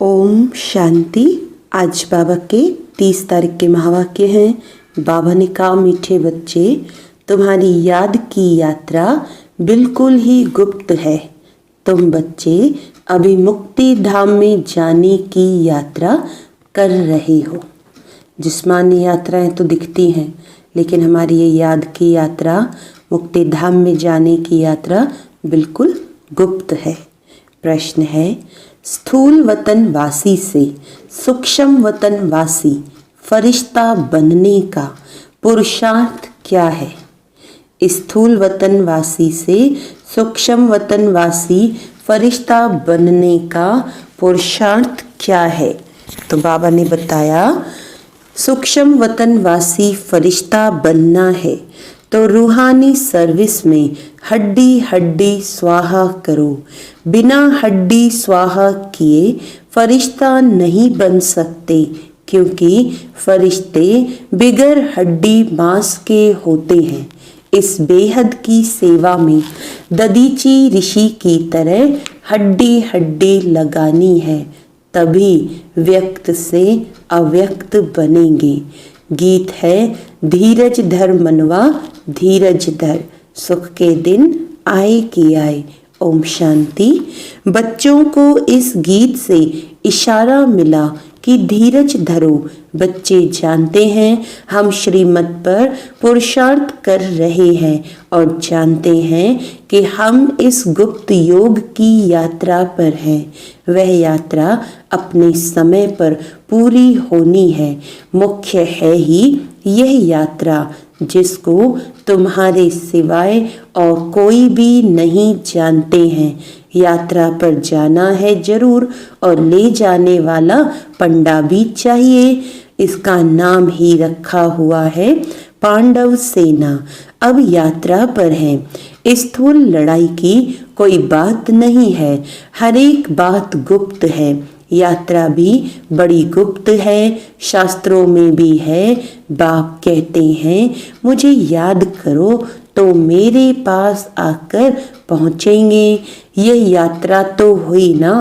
ओम शांति। आज बाबा के 30 तारीख के महावाक्य हैं। बाबा ने कहा, मीठे बच्चे, तुम्हारी याद की यात्रा बिल्कुल ही गुप्त है। तुम बच्चे अभी मुक्ति धाम में जाने की यात्रा कर रहे हो। जिस्मानी यात्राएं तो दिखती हैं, लेकिन हमारी ये याद की यात्रा, मुक्ति धाम में जाने की यात्रा बिल्कुल गुप्त है। प्रश्न है, स्थूल वतन वासी से सूक्ष्म वतन वासी फरिश्ता बनने का पुरुषार्थ क्या है? स्थूल वतन वासी से सूक्ष्म वतन वासी फरिश्ता बनने का पुरुषार्थ क्या है? तो बाबा ने बताया, सूक्ष्म वतन वासी फरिश्ता बनना है तो रूहानी सर्विस में हड्डी हड्डी स्वाहा करो। बिना हड्डी स्वाहा किए फरिश्ता नहीं बन सकते, क्योंकि फरिश्ते बिगर हड्डी मांस के होते हैं। इस बेहद की सेवा में ददीची ऋषि की तरह हड्डी हड्डी लगानी है, तभी व्यक्त से अव्यक्त बनेंगे। गीत है, धीरज धर मनवा धीरज धर, सुख के दिन आए कि आए। ओम शांति। बच्चों को इस गीत से इशारा मिला कि धीरज धरो। बच्चे जानते हैं हम श्रीमत पर पुरुषार्थ कर रहे हैं और जानते हैं कि हम इस गुप्त योग की यात्रा पर हैं। वह यात्रा अपने समय पर पूरी होनी है। मुख्य है ही यह यात्रा, जिसको तुम्हारे सिवाय और कोई भी नहीं जानते हैं। यात्रा पर जाना है जरूर, और ले जाने वाला पंडा भी चाहिए। इसका नाम ही रखा हुआ है पांडव सेना। अब यात्रा पर है। स्थूल लड़ाई की कोई बात नहीं है, हर एक बात गुप्त है। यात्रा भी बड़ी गुप्त है, शास्त्रों में भी है। बाप कहते हैं, मुझे याद करो तो मेरे पास आकर पहुँचेंगे। यह यात्रा तो हुई ना।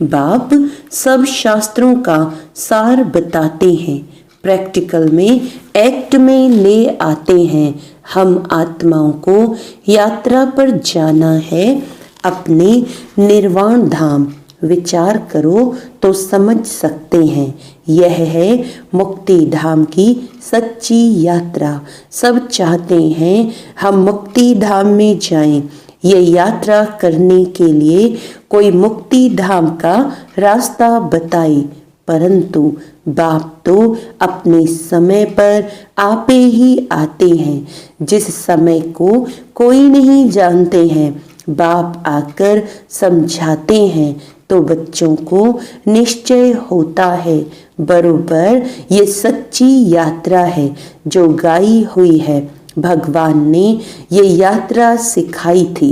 बाप सब शास्त्रों का सार बताते हैं, प्रैक्टिकल में एक्ट में ले आते हैं। हम आत्माओं को यात्रा पर जाना है, अपने निर्वाण धाम। विचार करो तो समझ सकते हैं। यह है मुक्ति धाम की सच्ची यात्रा। सब चाहते हैं हम मुक्ति धाम में जाएं। ये यात्रा करने के लिए कोई मुक्ति धाम का रास्ता बताए, परंतु बाप तो अपने समय पर आपे ही आते हैं। जिस समय को कोई नहीं जानते हैं, बाप आकर समझाते हैं तो बच्चों को निश्चय होता है, बरोबर ये सच्ची यात्रा है जो गाई हुई है। भगवान ने ये यात्रा सिखाई थी।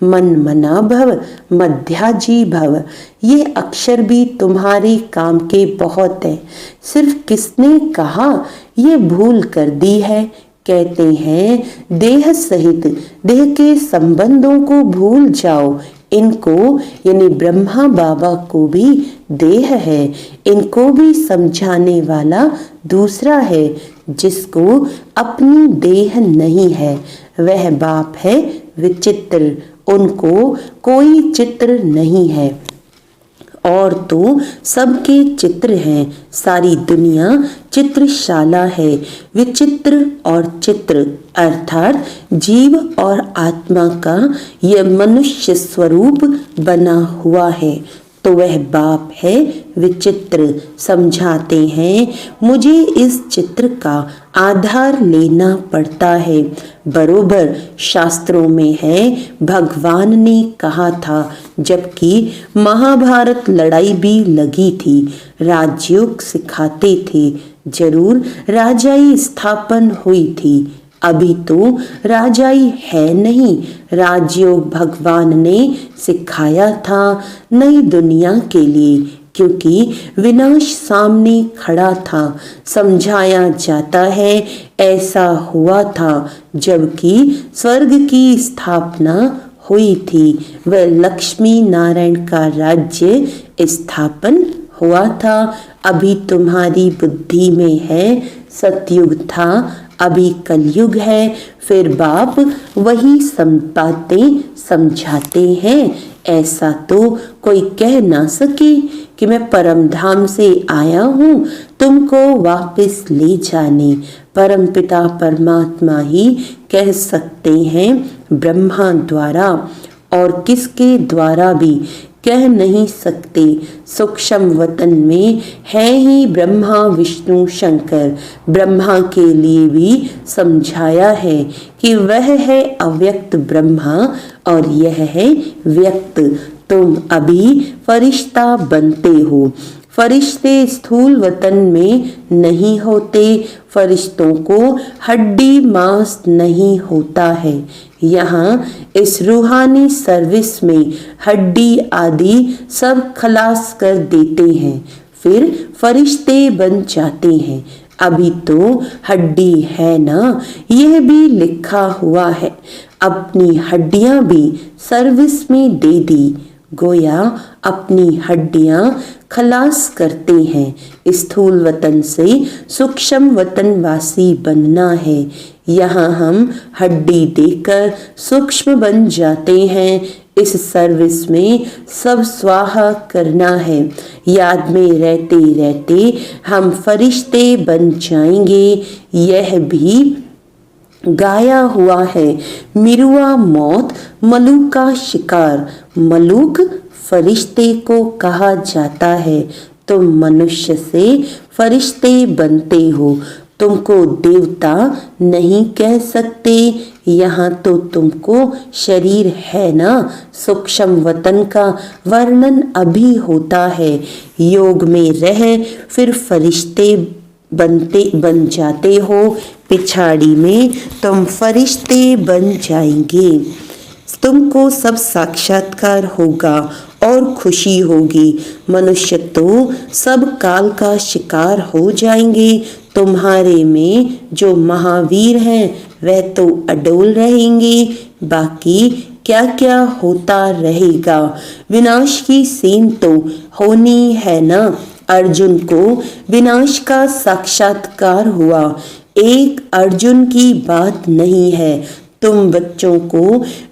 मन मना भव मध्याजी भव। ये अक्षर भी तुम्हारे काम के बहुत है। सिर्फ किसने कहा ये भूल कर दी है? कहते हैं देह सहित देह के संबंधों को भूल जाओ। इनको यानी ब्रह्मा बाबा को भी देह है, इनको भी समझाने वाला दूसरा है, जिसको अपनी देह नहीं है। वह बाप है विचित्र, उनको कोई चित्र नहीं है। और तो सबके चित्र हैं। सारी दुनिया चित्रशाला है। विचित्र और चित्र अर्थात जीव और आत्मा का यह मनुष्य स्वरूप बना हुआ है। तो वह बाप है विचित्र। समझाते हैं, मुझे इस चित्र का आधार लेना पड़ता है। बरोबर शास्त्रों में है, भगवान ने कहा था, जबकि महाभारत लड़ाई भी लगी थी। राजयोग सिखाते थे, जरूर राजाई स्थापन हुई थी। अभी तो राजाई है नहीं। राजयोग भगवान ने सिखाया था नई दुनिया के लिए, क्योंकि विनाश सामने खड़ा था। समझाया जाता है ऐसा हुआ था जबकि स्वर्ग की स्थापना हुई थी। वह लक्ष्मी नारायण का राज्य स्थापन हुआ था, अभी तुम्हारी बुद्धि में है। सतयुग था, अभी कलयुग है। फिर बाप वही बातें समझाते हैं। ऐसा तो कोई कह ना सके कि मैं परम धाम से आया हूँ तुमको वापस ले जाने। परम पिता परमात्मा ही कह सकते हैं ब्रह्मा द्वारा, और किसके द्वारा भी कह नहीं सकते। सूक्ष्म वतन में है ही ब्रह्मा विष्णु शंकर। ब्रह्मा के लिए भी समझाया है कि वह है अव्यक्त ब्रह्मा और यह है व्यक्त। तुम अभी फरिश्ता बनते हो। फरिश्ते स्थूल वतन में नहीं होते। फरिश्तों को हड्डी मांस नहीं होता है। यहाँ इस रूहानी सर्विस में हड्डी आदि सब खलास कर देते हैं, फिर फरिश्ते बन जाते हैं। अभी तो हड्डी है ना, यह भी लिखा हुआ है। अपनी हड्डियां भी सर्विस में दे दी। गोया अपनी हड्डियां खलास करते हैं। स्थूल वतन से सूक्ष्म वतन वासी बनना है। यहाँ हम हड्डी देकर सूक्ष्म बन जाते हैं। इस सर्विस में सब स्वाहा करना है। याद में रहते रहते हम फरिश्ते बन जाएंगे। यह भी गाया हुआ है, मिरुआ मौत मलूक का शिकार। मलूक फरिश्ते को कहा जाता है। तुम मनुष्य से फरिश्ते बनते हो, तुमको देवता नहीं कह सकते। यहाँ तो तुमको शरीर है ना। सूक्ष्म वतन का वर्णन अभी होता है। योग में रह फिर फरिश्ते बन जाते हो। पिछाड़ी में तुम फरिश्ते बन जाएंगे। तुमको सब साक्षात्कार होगा और खुशी होगी। मनुष्य तो सब काल का शिकार हो जाएंगे। तुम्हारे में जो महावीर हैं वह तो अडोल रहेंगे। बाकी क्या क्या होता रहेगा। विनाश की सेन तो होनी है ना। अर्जुन को विनाश का साक्षात्कार हुआ। एक अर्जुन की बात नहीं है। तुम बच्चों को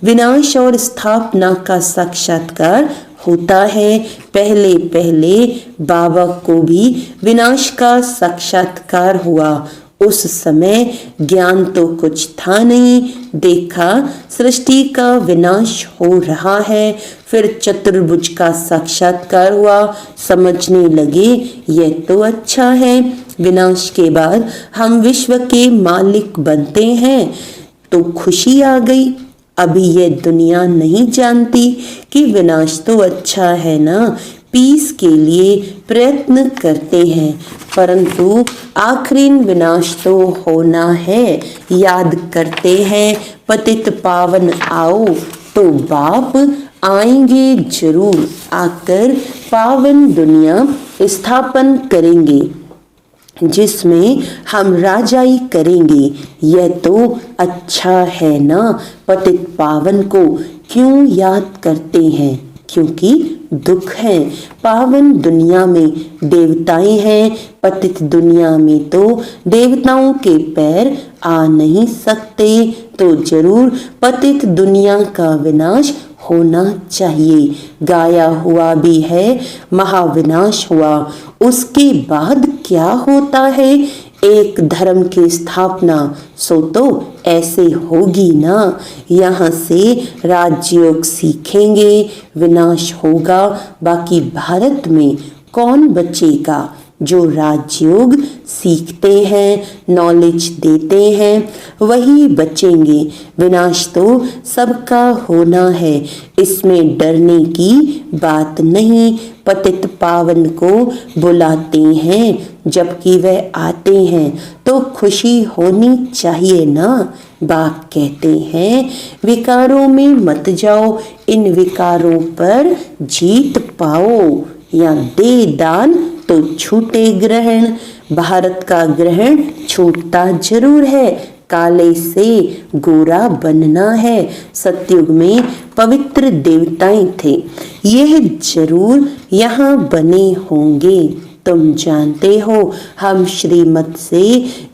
विनाश और स्थापना का साक्षात्कार होता है। पहले पहले बाबा को भी विनाश का साक्षात्कार हुआ। उस समय ज्ञान तो कुछ था नहीं। देखा सृष्टि का विनाश हो रहा है। फिर चतुर्भुज का साक्षात्कार हुआ। समझने लगे यह तो अच्छा है। विनाश के बाद हम विश्व के मालिक बनते हैं तो खुशी आ गई। अभी यह दुनिया नहीं जानती कि विनाश तो अच्छा है ना। पीस के लिए प्रयत्न करते हैं, परंतु आखिरी विनाश तो होना है। याद करते हैं पतित पावन आओ, तो बाप आएंगे जरूर। आकर पावन दुनिया स्थापन करेंगे जिसमें हम राजाई करेंगे। यह तो अच्छा है ना। पतित पावन को क्यों याद करते हैं? क्योंकि दुख है। पावन दुनिया में देवताएं हैं, पतित दुनिया में तो देवताओं के पैर आ नहीं सकते। तो जरूर पतित दुनिया का विनाश होना चाहिए। गाया हुआ भी है महाविनाश हुआ। उसके बाद क्या होता है? एक धर्म की स्थापना। सो तो ऐसे होगी ना। यहाँ से राजयोग सीखेंगे, विनाश होगा। बाकी भारत में कौन बचेगा? जो राजयोग सीखते हैं, नॉलेज देते हैं, वही बचेंगे। विनाश तो सबका होना है, इसमें डरने की बात नहीं। पतित पावन को बुलाते हैं, जबकि वह आते हैं तो खुशी होनी चाहिए ना। बाप कहते हैं विकारों में मत जाओ, इन विकारों पर जीत पाओ। या दे दान तो छूटे ग्रहण। भारत का ग्रहण छूटता जरूर है। काले से गोरा बनना है। सतयुग में पवित्र देवताएं थे, यह जरूर यहाँ बने होंगे। तुम जानते हो हम श्रीमत से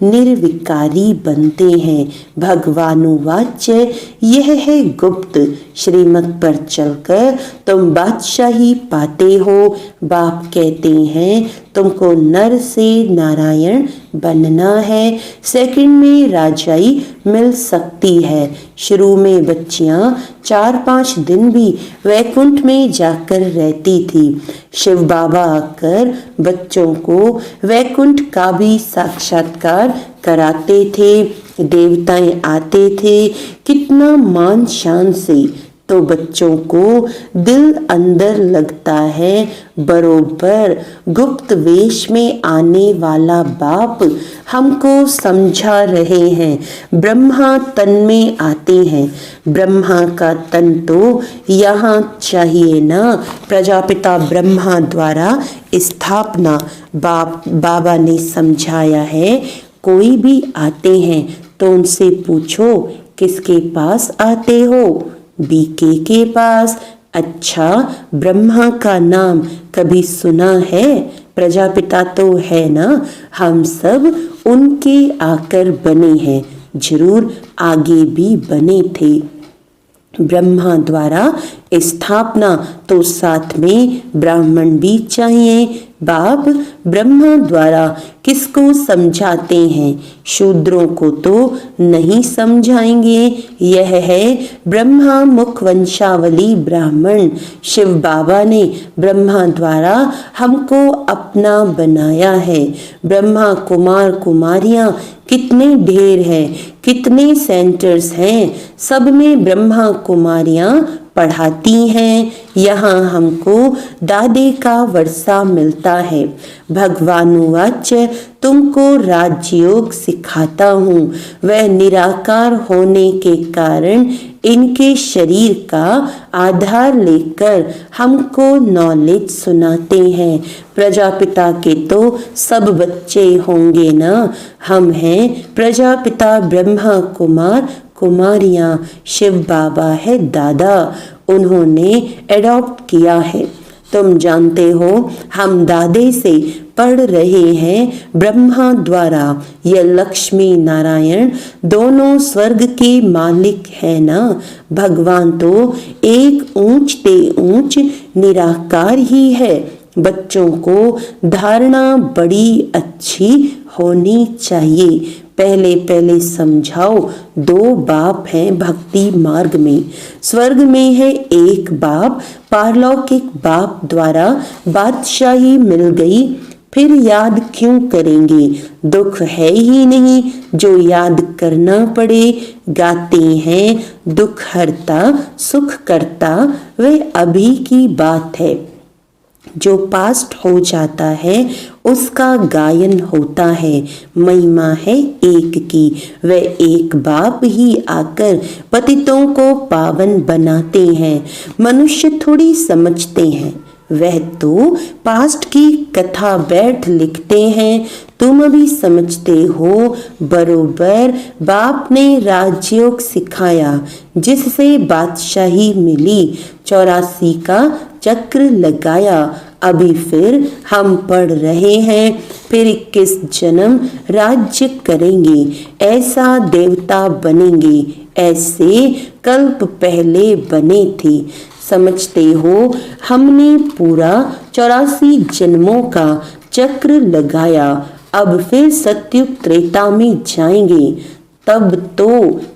निर्विकारी बनते हैं। भगवानुवाच्य यह है गुप्त, श्रीमत पर चलकर तुम बादशाही पाते हो। बाप कहते हैं तुमको नर से नारायण बनना है, सेकंड में राजाई मिल सकती है। शुरू में बच्चियां 4-5 दिन भी वैकुंठ में जाकर रहती थी। शिव बाबा आकर बच्चों को वैकुंठ का भी साक्षात्कार कराते थे। देवताएं आते थे, कितना मान शान से, तो बच्चों को दिल अंदर लगता है बरोबर गुप्त वेश में आने वाला बाप हमको समझा रहे हैं। ब्रह्मा तन में आते हैं, ब्रह्मा का तन तो यहाँ चाहिए ना। प्रजापिता ब्रह्मा द्वारा स्थापना बाबा ने समझाया है। कोई भी आते हैं तो उनसे पूछो किसके पास आते हो? बीके के पास। अच्छा, ब्रह्मा का नाम कभी सुना है? प्रजापिता तो है ना, हम सब उनके आकर बने हैं, जरूर आगे भी बने थे। ब्रह्मा द्वारा स्थापना तो साथ में ब्राह्मण भी चाहिए। बाप ब्रह्मा द्वारा किसको समझाते हैं? शूद्रों को तो नहीं समझाएंगे। यह है ब्रह्मा मुख वंशावली ब्राह्मण। शिव बाबा ने ब्रह्मा द्वारा हमको अपना बनाया है। ब्रह्मा कुमार कुमारियां कितने ढेर हैं, कितने सेंटर्स हैं, सब में ब्रह्मा कुमारियां पढ़ाती हैं। यहाँ हमको दादे का वर्षा मिलता है। भगवानुवाच्य तुमको राजयोग सिखाता हूँ। वह निराकार होने के कारण इनके शरीर का आधार लेकर हमको नॉलेज सुनाते हैं। प्रजापिता के तो सब बच्चे होंगे ना। हम हैं प्रजापिता ब्रह्मा कुमार कुमारियां। शिव बाबा है दादा, उन्होंने एडॉप्ट किया है। तुम जानते हो हम दादे से पढ़ रहे हैं ब्रह्मा द्वारा। यह लक्ष्मी नारायण दोनों स्वर्ग के मालिक है ना। भगवान तो एक ऊंच ते ऊंच निराकार ही है। बच्चों को धारणा बड़ी अच्छी होनी चाहिए। पहले पहले समझाओ, 2 बाप हैं भक्ति मार्ग में। स्वर्ग में है एक बाप, पारलौकिक बाप द्वारा बादशाही मिल गई, फिर याद क्यों करेंगे? दुख है ही नहीं जो याद करना पड़े। गाते हैं दुख हरता सुख करता, वह अभी की बात है। जो पास्ट हो जाता है उसका गायन होता है। महिमा है एक की, वह एक बाप ही आकर पतितों को पावन बनाते हैं। मनुष्य थोड़ी समझते हैं, वह तो पास्ट की कथा बैठ लिखते हैं। तुम अभी समझते हो बरोबर। बाप ने राजयोग सिखाया जिससे बादशाही मिली। 84 का चक्र लगाया। अभी फिर हम पढ़ रहे हैं, फिर 21 जन्म राज्य करेंगे, ऐसा देवता बनेंगे, ऐसे कल्प पहले बने थे। समझते हो हमने पूरा 84 जन्मों का चक्र लगाया। अब फिर सत्युग त्रेता में जाएंगे। तब तो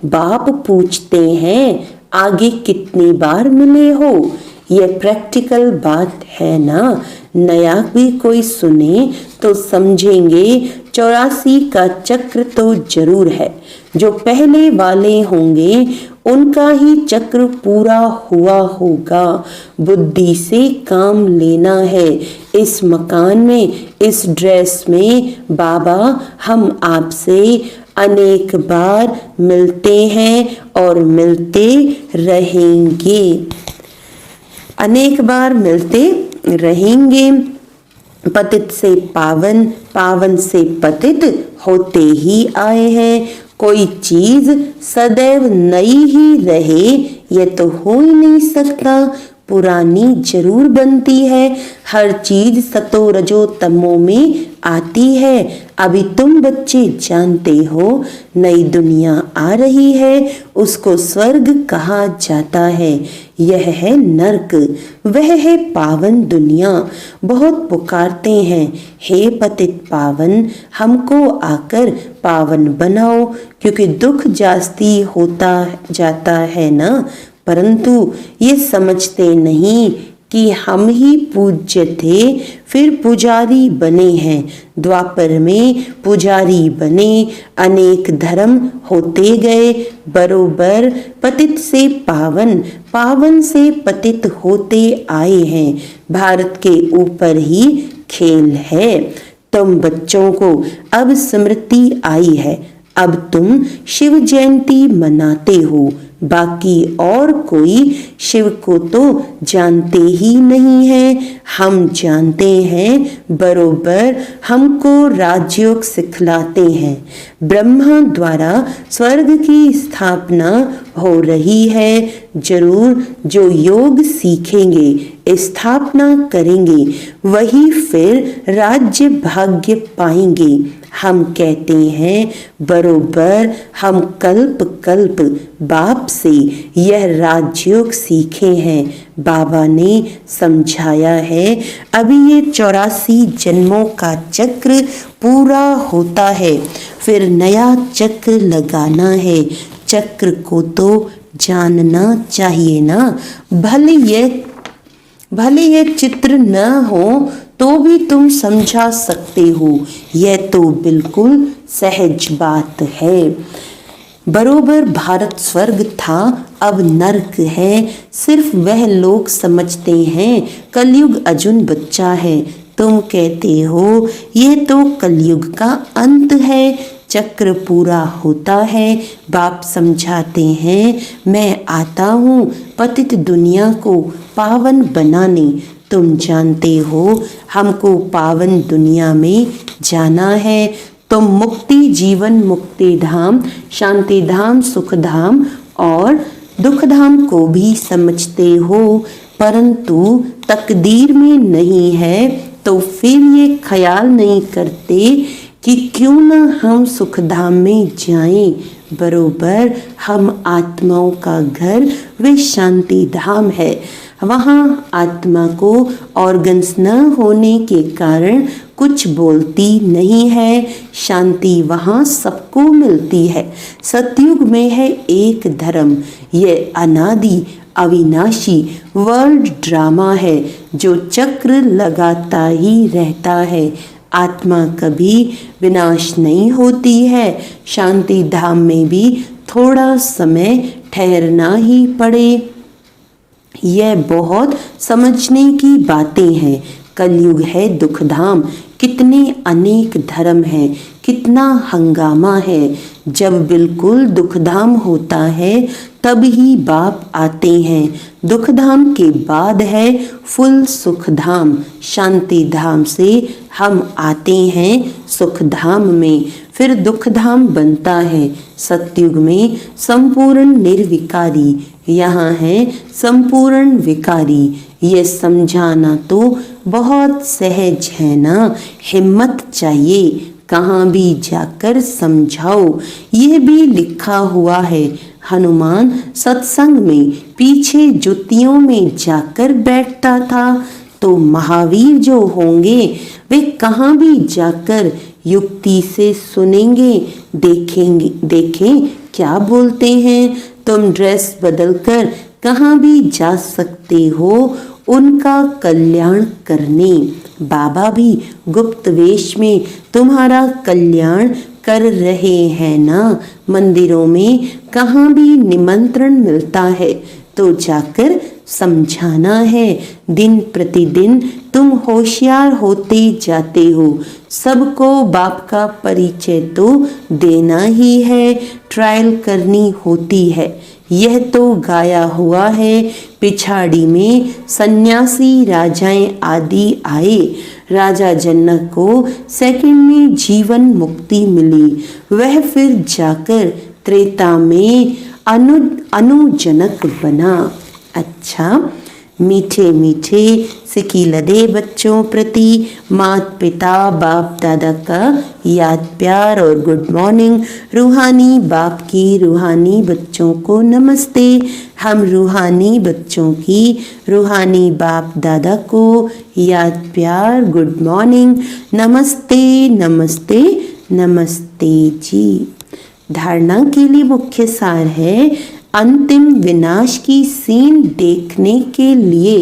बाप पूछते हैं आगे कितनी बार मिले हो? यह प्रैक्टिकल बात है ना। नया भी कोई सुने तो समझेंगे 84 का चक्र तो जरूर है। जो पहले वाले होंगे उनका ही चक्र पूरा हुआ होगा। बुद्धि से काम लेना है। इस मकान में, इस ड्रेस में बाबा हम आपसे अनेक बार मिलते हैं और मिलते रहेंगे। अनेक बार मिलते रहेंगे। पतित से पावन, पावन से पतित होते ही आए हैं। कोई चीज सदैव नई ही रहे यह तो हो ही नहीं सकता। पुरानी जरूर बनती है। हर चीज सतो रजो तमो में आती है। अभी तुम बच्चे जानते हो नई दुनिया आ रही है, उसको स्वर्ग कहा जाता है। यह है नर्क, वह है पावन दुनिया। बहुत पुकारते हैं, हे पतित पावन, हमको आकर पावन बनाओ, क्योंकि दुख जास्ती होता जाता है ना। परंतु ये समझते नहीं कि हम ही पूज्य थे, फिर पुजारी बने हैं। द्वापर में पुजारी बने, अनेक धर्म होते गए, बरोबर पतित से पावन, पावन से पतित होते आए हैं। भारत के ऊपर ही खेल है। तुम बच्चों को अब स्मृति आई है, अब तुम शिव जयंती मनाते हो। बाकी और कोई शिव को तो जानते ही नहीं है। हम जानते हैं, बरोबर हमको राजयोग सिखलाते हैं। ब्रह्मा द्वारा स्वर्ग की स्थापना हो रही है। जरूर जो योग सीखेंगे, स्थापना करेंगे, वही फिर राज्य भाग्य पाएंगे। हम कहते हैं, बरोबर हम कल्प कल्प बाप से यह राजयोग सीखे हैं। बाबा ने समझाया है, अभी ये 84 जन्मों का चक्र पूरा होता है, फिर नया चक्र लगाना है। चक्र को तो जानना चाहिए ना। भले ये चित्र न हो तो भी तुम समझा सकते हो, यह तो बिल्कुल सहज बात है। बरोबर भारत स्वर्ग था, अब नर्क है। सिर्फ वह लोग समझते हैं कलयुग अजुन बच्चा है। तुम कहते हो ये तो कलयुग का अंत है, चक्र पूरा होता है। बाप समझाते हैं, मैं आता हूँ पतित दुनिया को पावन बनाने। तुम जानते हो हमको पावन दुनिया में जाना है। तुम मुक्ति जीवन मुक्ति धाम, शांति धाम, सुख धाम और दुख धाम को भी समझते हो, परंतु तकदीर में नहीं है। तो फिर ये ख्याल नहीं करते कि क्यों न हम सुख धाम में जाएं। बरोबर हम आत्माओं का घर वे शांति धाम है। वहाँ आत्मा को ऑर्गन्स न होने के कारण कुछ बोलती नहीं है। शांति वहाँ सबको मिलती है। सतयुग में है एक धर्म, ये अनादि अविनाशी वर्ल्ड ड्रामा है जो चक्र लगाता ही रहता है। आत्मा कभी विनाश नहीं होती है। शांति धाम में भी थोड़ा समय ठहरना ही पड़े। यह बहुत समझने की बातें हैं। कलयुग है दुख धाम, कितने अनेक धर्म हैं, कितना हंगामा है। जब बिल्कुल दुख धाम होता है तब ही बाप आते हैं। दुख धाम के बाद है फुल सुख धाम। शांति धाम से हम आते हैं सुख धाम में, फिर दुख धाम बनता है। सतयुग में संपूर्ण निर्विकारी, यहाँ है संपूर्ण विकारी। ये समझाना तो बहुत सहज है ना, हिम्मत चाहिए। कहाँ भी जाकर समझाओ, ये भी लिखा हुआ है। हनुमान सत्संग में पीछे जुतियों में जाकर बैठता था, तो महावीर जो होंगे वे कहाँ भी जाकर युक्ति से सुनेंगे, देखें क्या बोलते हैं। तुम ड्रेस बदलकर कहाँ भी जा सकते हो उनका कल्याण करने। बाबा भी गुप्त वेश में तुम्हारा कल्याण कर रहे हैं ना। मंदिरों में कहाँ भी निमंत्रण मिलता है तो जाकर समझाना है। दिन प्रतिदिन तुम होशियार होते जाते हो। सबको बाप का परिचय तो देना ही है, ट्रायल करनी होती है। यह तो गाया हुआ है। पिछाड़ी में सन्यासी राजाएं आदि आए। राजा जनक को सेकंड में जीवन मुक्ति मिली। वह फिर जाकर त्रेता में अनुजनक बना। अच्छा, मीठे मीठे सिकीलदे बच्चों प्रति माता पिता बाप दादा का याद प्यार और गुड मॉर्निंग। रूहानी बाप की रूहानी बच्चों को नमस्ते। हम रूहानी बच्चों की रूहानी बाप दादा को याद प्यार गुड मॉर्निंग। नमस्ते नमस्ते नमस्ते जी। धारणा के लिए मुख्य सार है अंतिम विनाश की सीन देखने के लिए।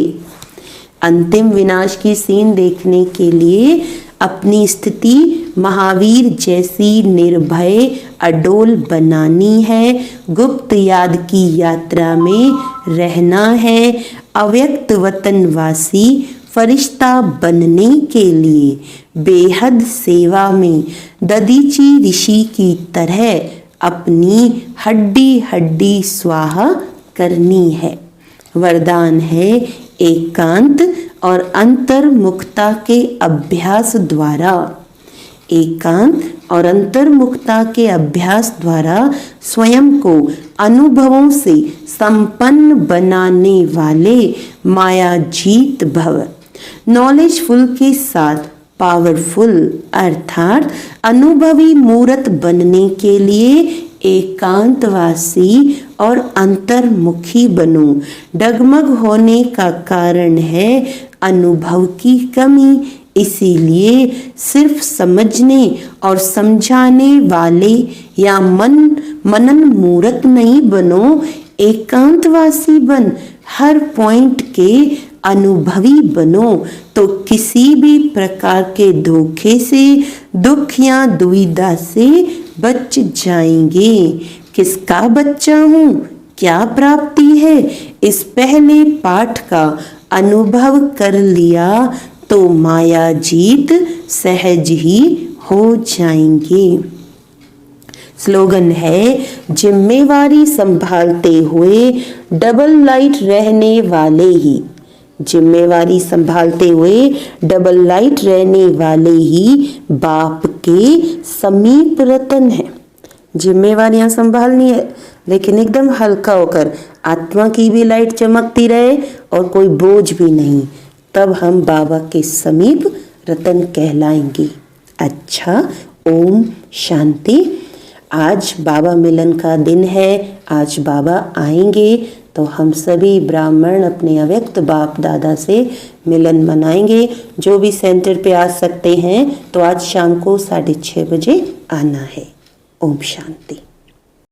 अंतिम विनाश की सीन देखने के लिए अपनी स्थिति महावीर जैसी निर्भय अडोल बनानी है। गुप्त याद की यात्रा में रहना है। अव्यक्त वतनवासी फरिश्ता बनने के लिए बेहद सेवा में ददीची ऋषि की तरह अपनी हड्डी हड्डी स्वाहा करनी है। वरदान है एकांत और अंतर्मुखता के अभ्यास द्वारा। एकांत और अंतर्मुखता के अभ्यास द्वारा स्वयं को अनुभवों से संपन्न बनाने वाले माया जीत भव। नॉलेजफुल के साथ पावरफुल अर्थात अनुभवी मूर्त बनने के लिए एकांतवासी और अंतर्मुखी बनो। डगमग होने का कारण है अनुभव की कमी, इसीलिए सिर्फ समझने और समझाने वाले या मनन मूर्त नहीं बनो, एकांतवासी बन हर पॉइंट के अनुभवी बनो तो किसी भी प्रकार के धोखे से दुख या दुविधा से बच जाएंगे। किसका बच्चा हूँ, क्या प्राप्ति है, इस पहले पाठ का अनुभव कर लिया तो माया जीत सहज ही हो जाएंगे। स्लोगन है जिम्मेवारी संभालते हुए डबल लाइट रहने वाले ही। जिम्मेवारी संभालते हुए डबल लाइट रहने वाले ही बाप के समीप रतन है। जिम्मेवारियां संभालनी है लेकिन एकदम हल्का होकर, आत्मा की भी लाइट चमकती रहे और कोई बोझ भी नहीं, तब हम बाबा के समीप रतन कहलाएंगे। अच्छा, ओम शांति। आज बाबा मिलन का दिन है। आज बाबा आएंगे तो हम सभी ब्राह्मण अपने अव्यक्त बाप दादा से मिलन मनाएंगे। जो भी सेंटर पे आ सकते हैं तो आज शाम को 6:30 बजे आना है। ओम शांति।